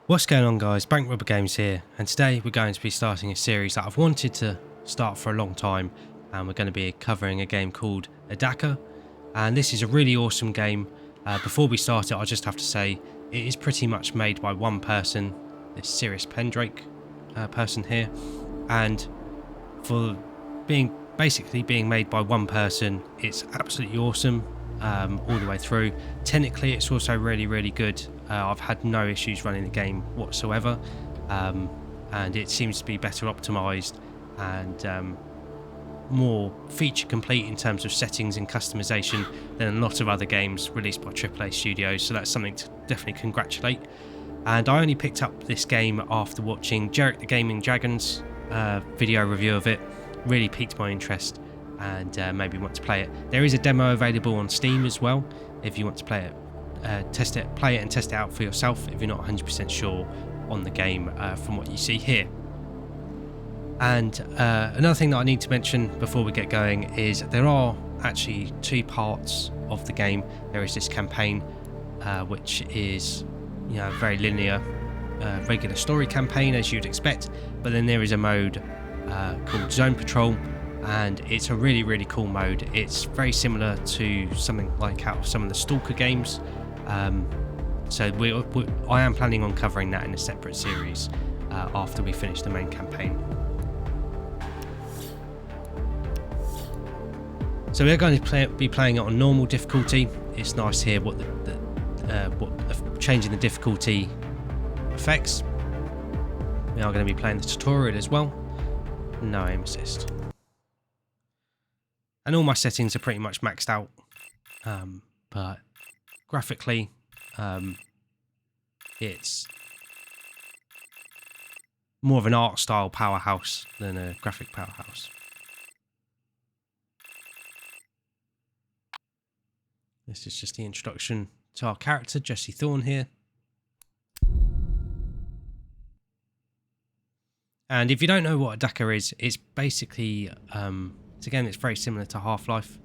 What's going on, guys? Bank Rubber Games here, and today we're going to be starting a series that I've wanted to start for a long time, and we're going to be covering a game called ADACA, and this is a really awesome game. Before we start it, I just have to say it is pretty much made by one person, this Siris Pendrake person here, and for basically being made by one person, it's absolutely awesome all the way through. Technically, it's also really good. I've had no issues running the game whatsoever, and it seems to be better optimized and more feature complete in terms of settings and customization than a lot of other games released by AAA studios, so that's something to definitely congratulate. And I only picked up this game after watching Jarek the Gaming Dragon's video review of it. Really piqued my interest and maybe want to play it. There is a demo available on Steam as well if you want to play it, play it and test it out for yourself if you're not 100% sure on the game from what you see here. And another thing that I need to mention before we get going is there are actually two parts of the game. There is this campaign which is very linear, regular story campaign as you'd expect, but then there is a mode called Zone Patrol, and it's a really cool mode. It's very similar to something like out of some of the S.T.A.L.K.E.R games, so I am planning on covering that in a separate series after we finish the main campaign. So we're going to be playing it on normal difficulty. It's nice here what the changing the difficulty affects. We are going to be playing the tutorial as well. No aim assist. And all my settings are pretty much maxed out, but graphically it's more of an art style powerhouse than a graphic powerhouse. This is just the introduction to our character, Jesse Thorne here. And if you don't know what ADACA is, it's basically it's a game that's very similar to Half-Life.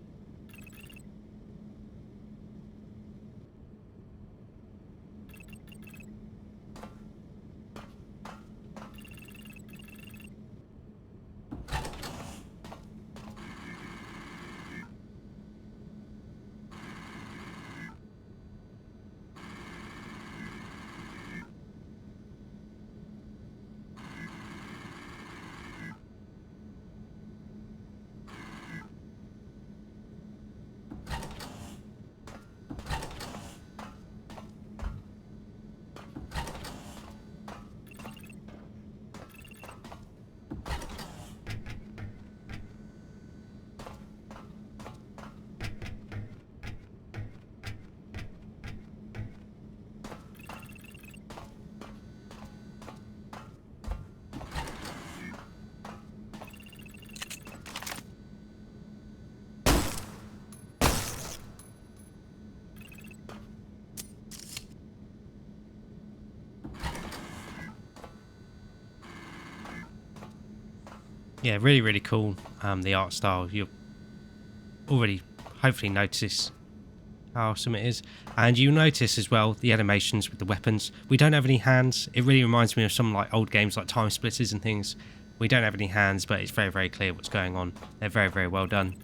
Yeah, really cool. The art style, you'll already hopefully notice how awesome it is, and you'll notice as well the animations with the weapons. We don't have any hands. It really reminds me of some like old games like Time Splitters and things. We don't have any hands, but it's very clear what's going on. They're very well done,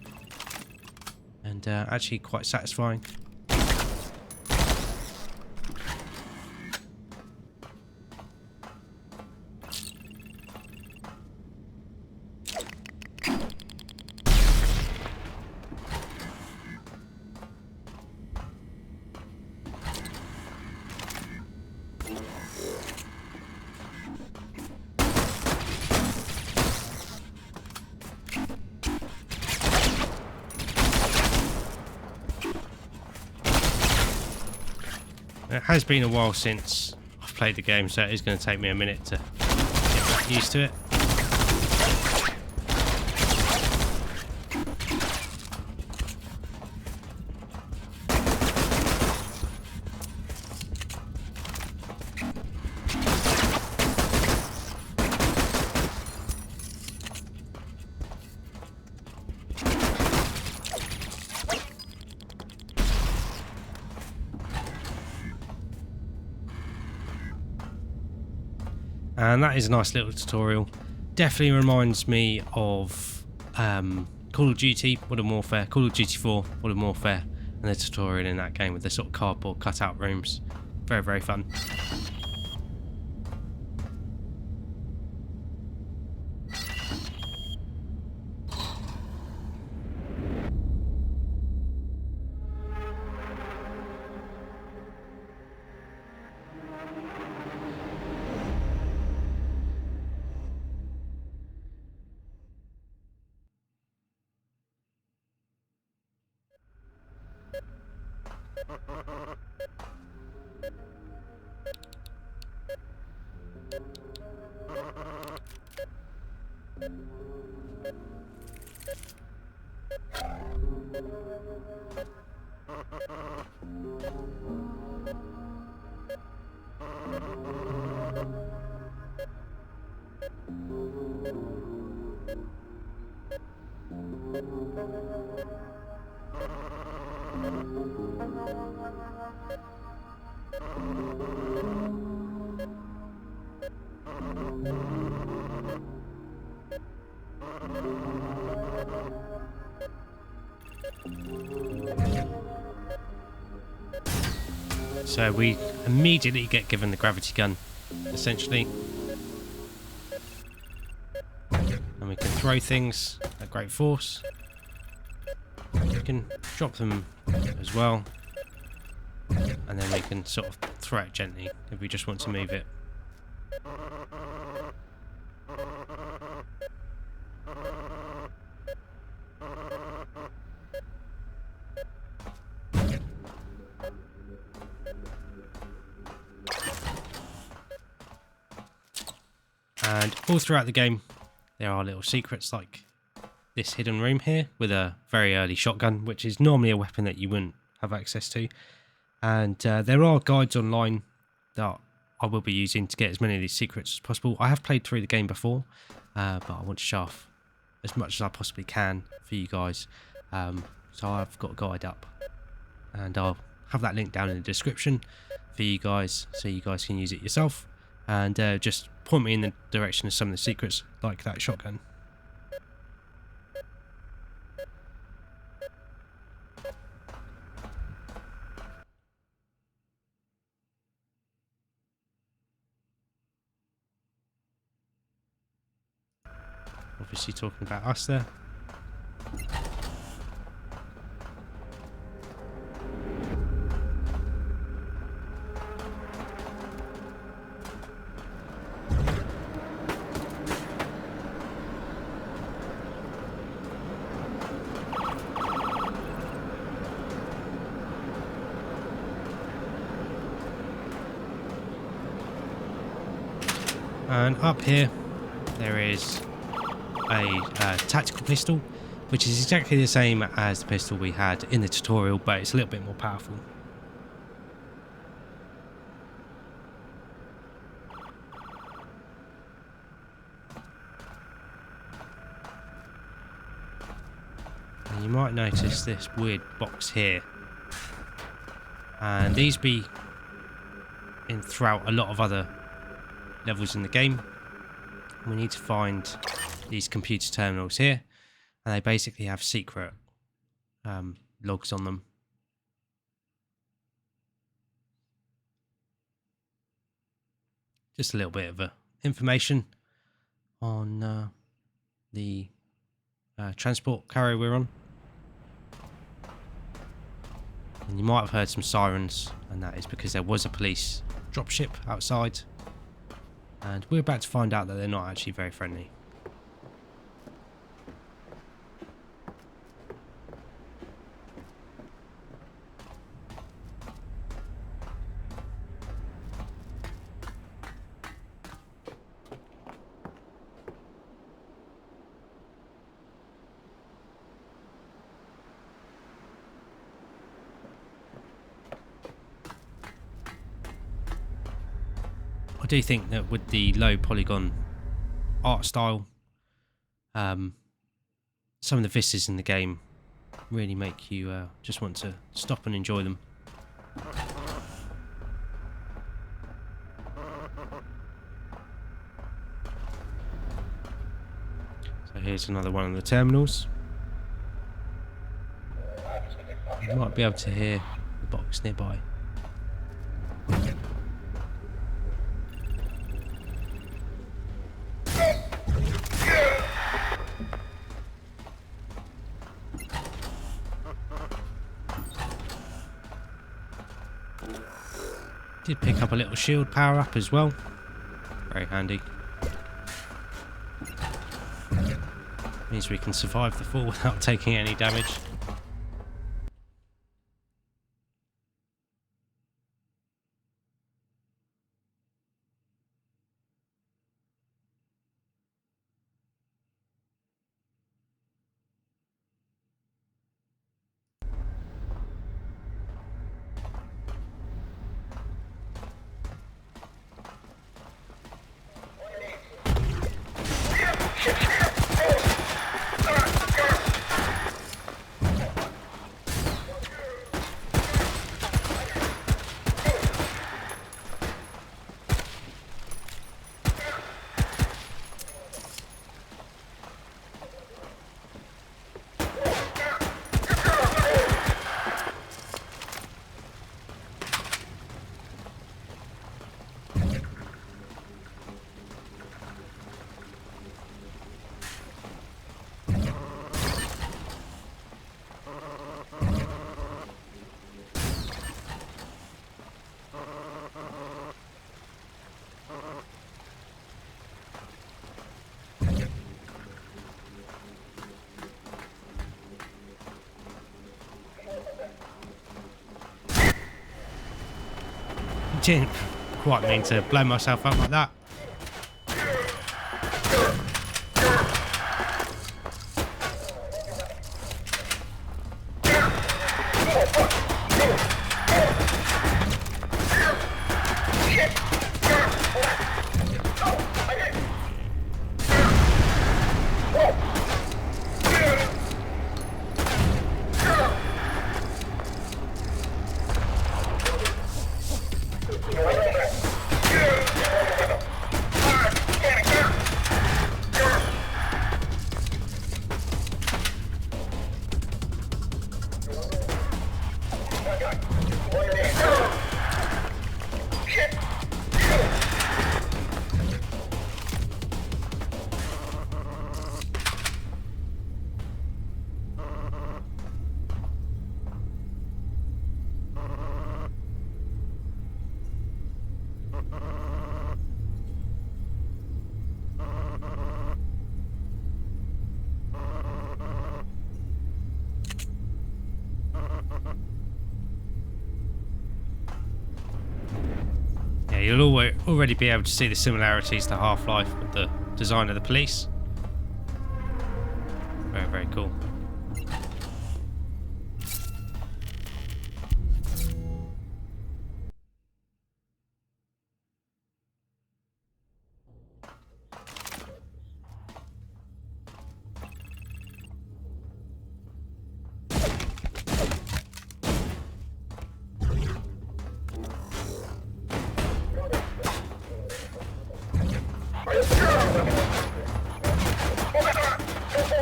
and actually quite satisfying. It has been a while since I've played the game, so it is going to take me a minute to get back used to it. And that is a nice little tutorial. Definitely reminds me of Call of Duty, Modern Warfare, Call of Duty 4, Modern Warfare, and the tutorial in that game with the sort of cardboard cutout rooms. Very, very fun. So we immediately get given the gravity gun, essentially. And we can throw things at great force. We can drop them as well. And then we can sort of throw it gently if we just want to move it. And all throughout the game, there are little secrets like this hidden room here with a very early shotgun, which is normally a weapon that you wouldn't have access to. And there are guides online that I will be using to get as many of these secrets as possible. I have played through the game before, but I want to show off as much as I possibly can for you guys. So I've got a guide up, and I'll have that link down in the description for you guys, so you guys can use it yourself. And just point me in the direction of some of the secrets, like that shotgun. Obviously talking about us there. And up here there is a tactical pistol, which is exactly the same as the pistol we had in the tutorial, but it's a little bit more powerful. And you might notice this weird box here, and these be in throughout a lot of other levels in the game. We need to find these computer terminals here, and they basically have secret logs on them. Just a little bit of information on the transport carrier we're on. And you might have heard some sirens, and that is because there was a police dropship outside. And we're about to find out that they're not actually very friendly. I do think that with the low polygon art style, some of the vistas in the game really make you just want to stop and enjoy them. here's another one of the terminals. You might be able to hear the box nearby. Did pick up a little shield power up as well. Very handy. Means we can survive the fall without taking any damage. Didn't quite mean to blow myself up like that. You'll already be able to see the similarities to Half-Life with the design of the police. Very, very cool.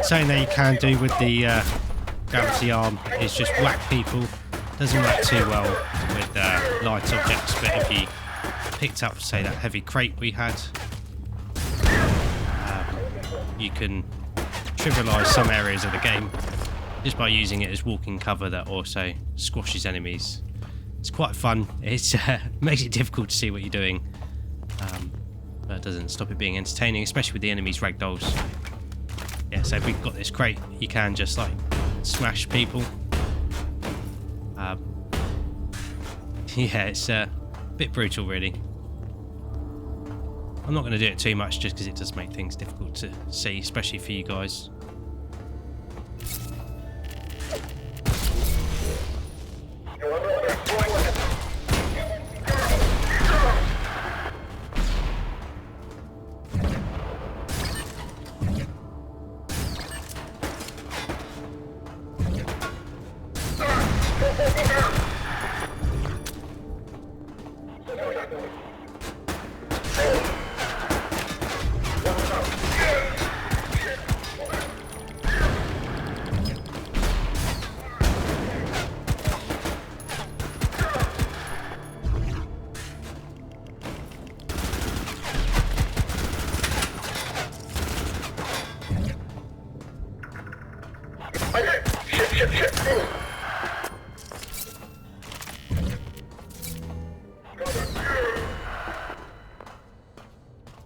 Something that you can do with the gravity arm is just whack people. Doesn't work too well with light objects, but if you picked up, say, that heavy crate we had, you can trivialise some areas of the game just by using it as walking cover that also squashes enemies. It's quite fun. It makes it difficult to see what you're doing, but it doesn't stop it being entertaining, especially with the enemies ragdolls. Yeah, so if we've got this crate, you can just like smash people. Yeah, it's a bit brutal, really. I'm not going to do it too much just because it does make things difficult to see, especially for you guys.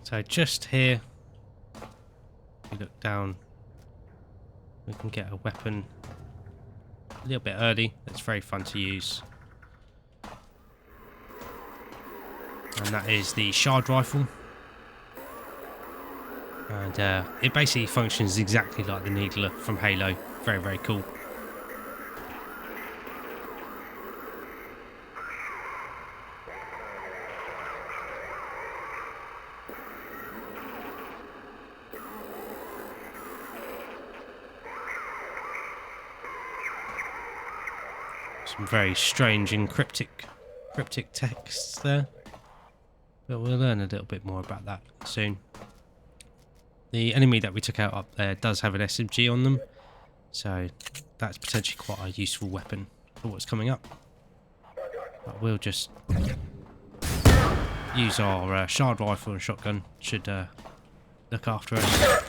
So just here, if we look down, we can get a weapon a little bit early. It's very fun to use. And that is the shard rifle. And it basically functions exactly like the needler from Halo. Very, very cool. Some very strange and cryptic texts there. But we'll learn a little bit more about that soon. The enemy that we took out up there does have an SMG on them, so that's potentially quite a useful weapon for what's coming up. But we'll just use our shard rifle and shotgun. Should look after us.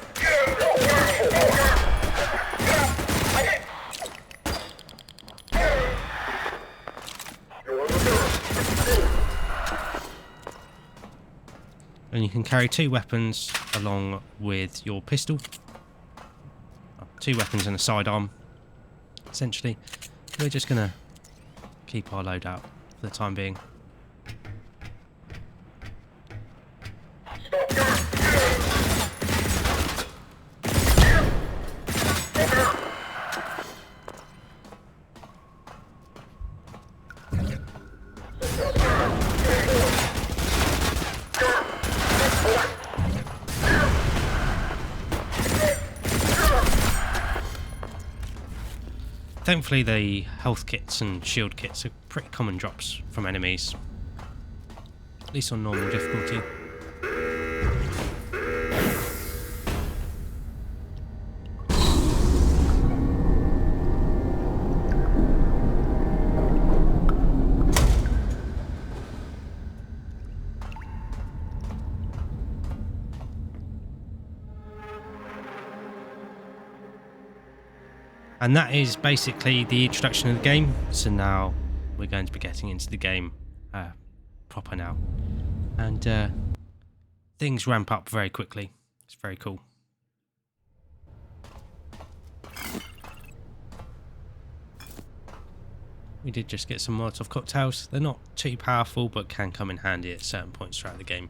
And you can carry 2 weapons along with your pistol. 2 weapons and a sidearm, essentially. We're just going to keep our loadout for the time being. Thankfully, the health kits and shield kits are pretty common drops from enemies, at least on normal difficulty. And that is basically the introduction of the game. So now we're going to be getting into the game proper now. And things ramp up very quickly. It's very cool. We did just get some Molotov cocktails. They're not too powerful, but can come in handy at certain points throughout the game.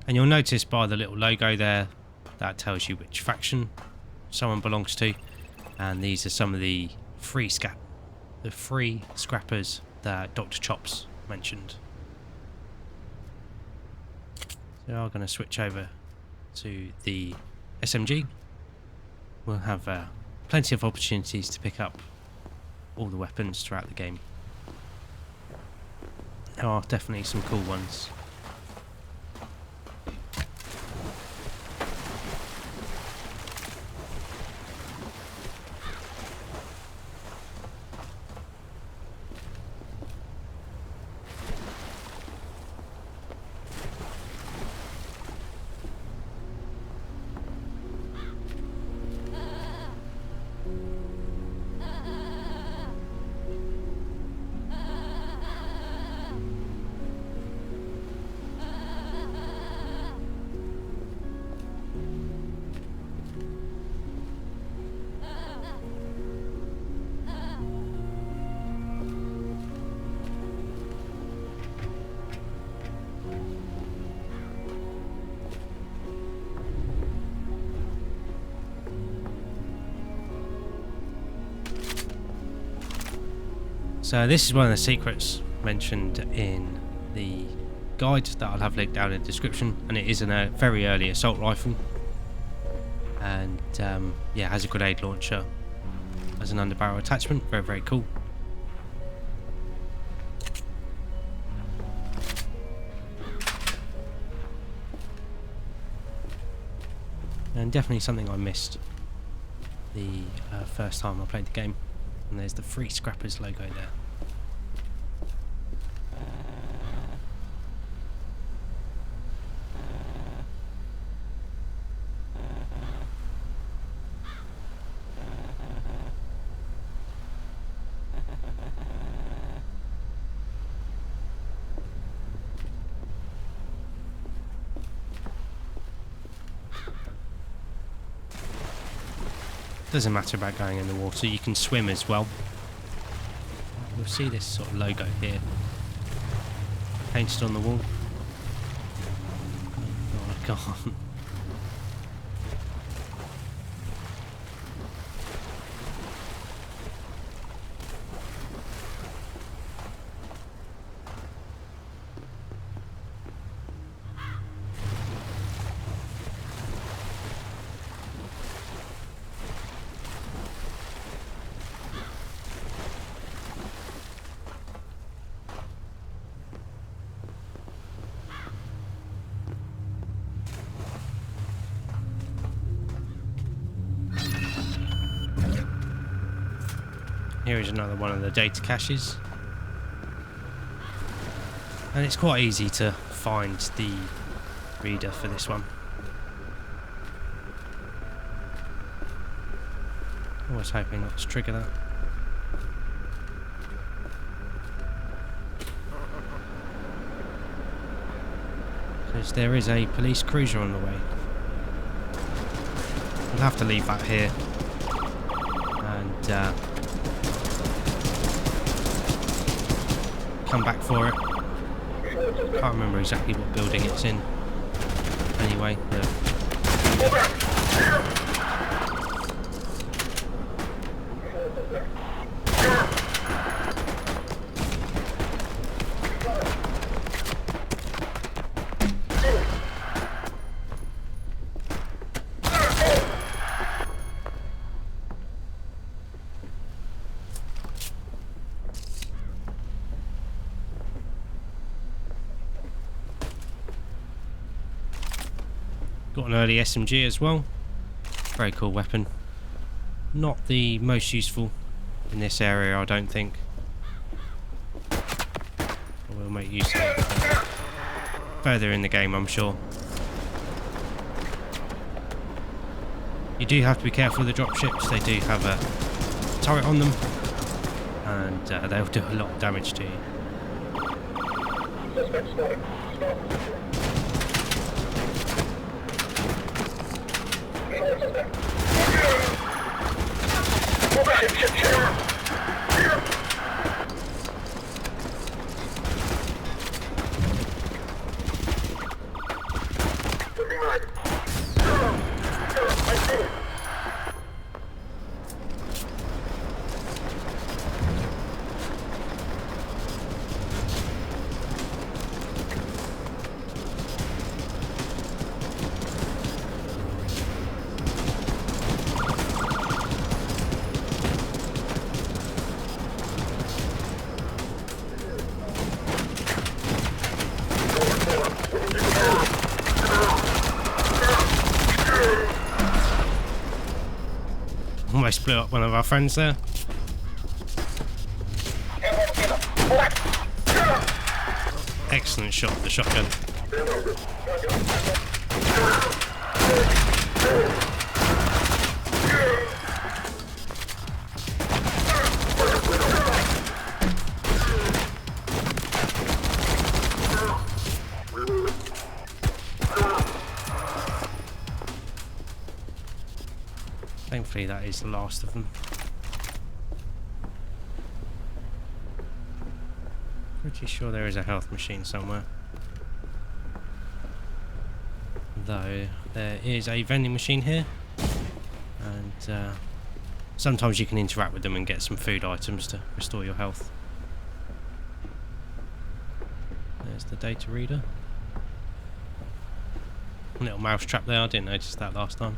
And you'll notice by the little logo there, that tells you which faction someone belongs to. And these are some of the free scrappers that Dr. Chops mentioned. So I'm going to switch over to the SMG. We'll have plenty of opportunities to pick up all the weapons throughout the game. There are definitely some cool ones. So this is one of the secrets mentioned in the guide that I'll have linked down in the description, and it is a very early assault rifle, and yeah, has a grenade launcher as an underbarrel attachment. Very, very cool. And definitely something I missed the first time I played the game. And there's the Free Scrappers logo there. Doesn't matter about going in the water, you can swim as well. You'll see this sort of logo here painted on the wall. Oh, I can't. Here is another one of the data caches. And it's quite easy to find the reader for this one. I was hoping not to trigger that. Because there is a police cruiser on the way. We'll have to leave that here. And come back for it. Can't remember exactly what building it's in. Anyway, got an early SMG as well. Very cool weapon. Not the most useful in this area, I don't think. We'll make use of it further in the game, I'm sure. You do have to be careful with the dropships. They do have a turret on them, and they'll do a lot of damage to you. Almost blew up one of our friends there. Excellent shot with the shotgun. Thankfully that is the last of them. Pretty sure there is a health machine somewhere. Though there is a vending machine here, and sometimes you can interact with them and get some food items to restore your health. There's the data reader. A little mouse trap there, I didn't notice that last time.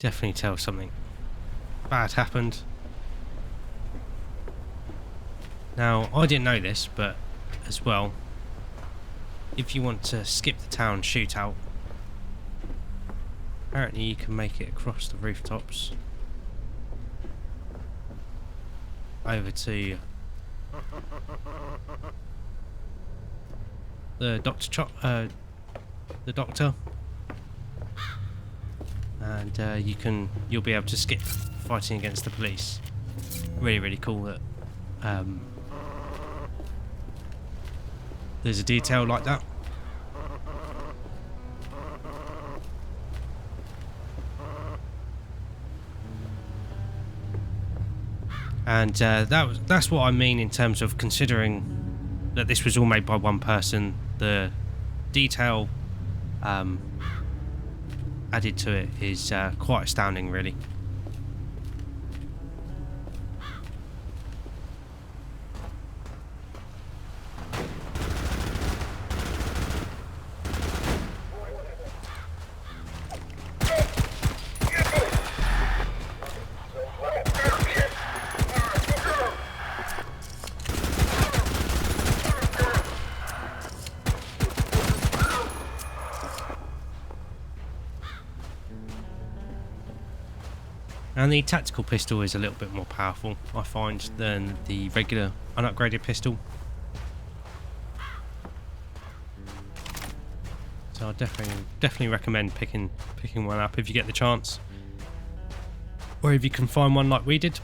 definitely tell something bad happened. Now, I didn't know this, but as well, if you want to skip the town shootout, apparently you can make it across the rooftops over to the doctor, and you'll be able to skip fighting against the police. Really, really cool that there's a detail like that. And that's what I mean in terms of considering that this was all made by one person. The detail added to it is quite astounding, really. And the tactical pistol is a little bit more powerful, I find, than the regular unupgraded pistol. So I definitely recommend picking one up if you get the chance, or if you can find one like we did.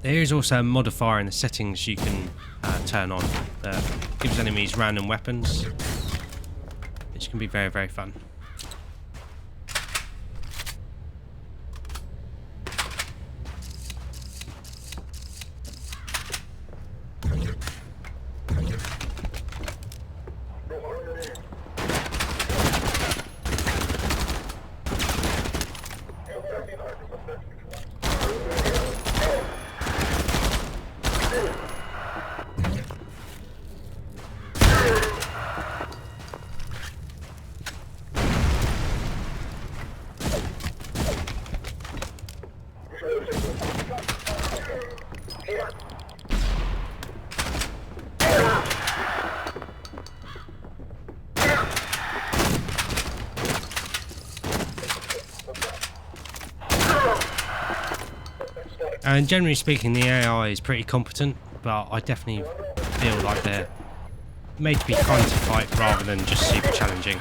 There is also a modifier in the settings you can turn on that gives enemies random weapons, which can be very, very fun. And generally speaking, the AI is pretty competent, but I definitely feel like they're made to be fun to fight rather than just super challenging.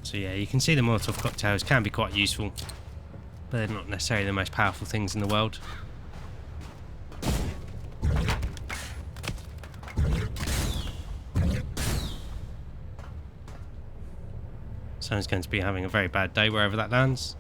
So yeah, you can see the Molotov cocktails can be quite useful, but they're not necessarily the most powerful things in the world. Someone's going to be having a very bad day wherever that lands.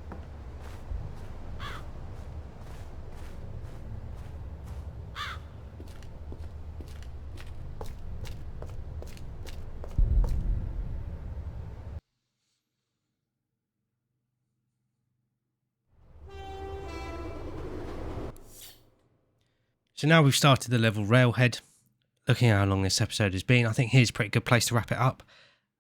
So now we've started the level Railhead. Looking at how long this episode has been, I think here's a pretty good place to wrap it up.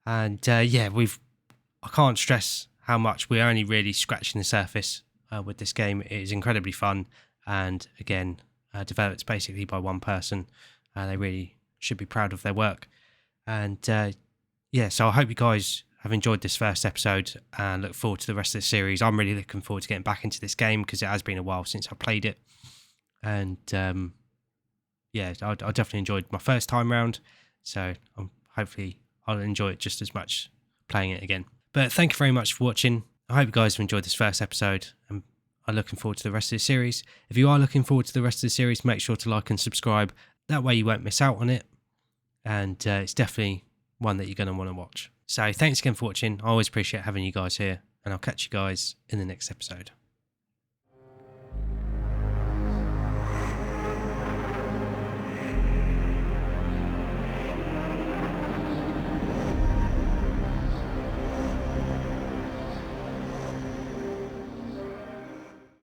And yeah, I can't stress how much we're only really scratching the surface with this game. It is incredibly fun, and again, developed basically by one person. They really should be proud of their work. And yeah, so I hope you guys have enjoyed this first episode and look forward to the rest of the series. I'm really looking forward to getting back into this game because it has been a while since I played it. And yeah, I definitely enjoyed my first time round, so hopefully I'll enjoy it just as much playing it again. But thank you very much for watching. I hope you guys have enjoyed this first episode, and I'm looking forward to the rest of the series. If you are looking forward to the rest of the series, make sure to like and subscribe. That way you won't miss out on it, and it's definitely one that you're going to want to watch. So thanks again for watching. I always appreciate having you guys here, and I'll catch you guys in the next episode.